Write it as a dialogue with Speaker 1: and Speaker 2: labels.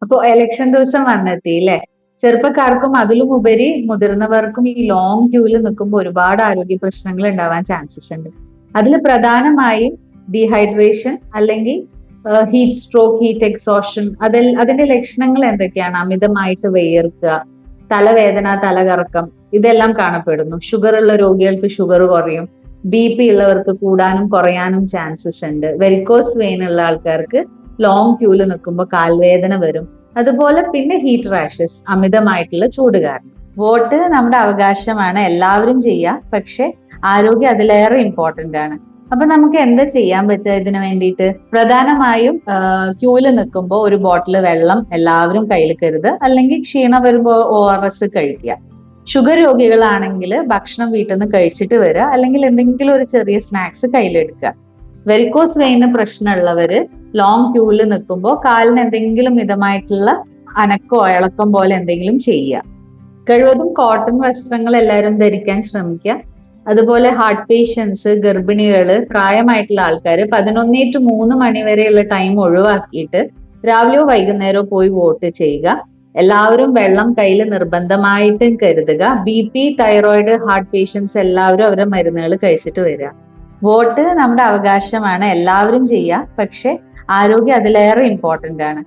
Speaker 1: അപ്പൊ ഇലക്ഷൻ ദിവസം വന്നെത്തി അല്ലെ? ചെറുപ്പക്കാർക്കും അതിലും ഉപരി മുതിർന്നവർക്കും ഈ ലോങ് ക്യൂവിൽ നിൽക്കുമ്പോൾ ഒരുപാട് ആരോഗ്യ പ്രശ്നങ്ങൾ ഉണ്ടാവാൻ ചാൻസസ് ഉണ്ട്. അതിൽ പ്രധാനമായും ഡീഹൈഡ്രേഷൻ അല്ലെങ്കിൽ ഹീറ്റ് സ്ട്രോക്ക്, ഹീറ്റ് എക്സോഷൻ, അതിന്റെ ലക്ഷണങ്ങൾ എന്തൊക്കെയാണ്? അമിതമായിട്ട് വിയർക്കുക, തലവേദന, തലകറക്കം, ഇതെല്ലാം കാണപ്പെടുന്നു. ഷുഗർ ഉള്ള രോഗികൾക്ക് ഷുഗർ കുറയും, BP ഉള്ളവർക്ക് കൂടാനും കുറയാനും ചാൻസസ് ഉണ്ട്. വെരിക്കോസ് വെയിൻ ഉള്ള ആൾക്കാർക്ക് ലോങ് ക്യൂല് നിൽക്കുമ്പോൾ കാൽവേദന വരും. അതുപോലെ പിന്നെ ഹീറ്റ് റാഷസ്, അമിതമായിട്ടുള്ള ചൂട് കാരണം. വോട്ട് നമ്മുടെ അവകാശമാണ്, എല്ലാവരും ചെയ്യാം. പക്ഷെ ആരോഗ്യം അതിലേറെ ഇമ്പോർട്ടന്റ് ആണ്. അപ്പൊ നമുക്ക് എന്താ ചെയ്യാൻ പറ്റുക ഇതിനു വേണ്ടിയിട്ട്? പ്രധാനമായും ക്യൂവിൽ നിൽക്കുമ്പോൾ ഒരു ബോട്ടിൽ വെള്ളം എല്ലാവരും കയ്യിൽ കരുത്, അല്ലെങ്കിൽ ക്ഷീണം വരുമ്പോൾ ORS കഴിക്കുക. ഷുഗർ രോഗികളാണെങ്കിൽ ഭക്ഷണം വീട്ടിൽ നിന്ന് കഴിച്ചിട്ട് വരിക, അല്ലെങ്കിൽ എന്തെങ്കിലും ഒരു ചെറിയ സ്നാക്സ് കയ്യിലെടുക്കുക. വെരിക്കോസ് വെയിന് പ്രശ്നമുള്ളവര് ലോങ് ക്യൂവിൽ നിൽക്കുമ്പോൾ കാലിന് എന്തെങ്കിലും മിതമായിട്ടുള്ള അനക്കോ ഇളക്കം പോലെ എന്തെങ്കിലും ചെയ്യുക. കഴിവതും കോട്ടൺ വസ്ത്രങ്ങൾ എല്ലാവരും ധരിക്കാൻ ശ്രമിക്കുക. അതുപോലെ ഹാർട്ട് പേഷ്യൻസ്, ഗർഭിണികള്, പ്രായമായിട്ടുള്ള ആൾക്കാർ 11 to 3 മണി വരെയുള്ള ടൈം ഒഴിവാക്കിയിട്ട് രാവിലെയോ വൈകുന്നേരമോ പോയി വോട്ട് ചെയ്യുക. എല്ലാവരും വെള്ളം കയ്യിൽ നിർബന്ധമായിട്ടും കരുതുക. BP, തൈറോയിഡ്, ഹാർട്ട് പേഷ്യൻസ് എല്ലാവരും അവരുടെ മരുന്നുകൾ കഴിച്ചിട്ട് വരിക. വോട്ട് നമ്മുടെ അവകാശമാണ്, എല്ലാവരും ചെയ്യാം. പക്ഷെ ആരോഗ്യം അതിലേറെ ഇമ്പോർട്ടന്റ് ആണ്.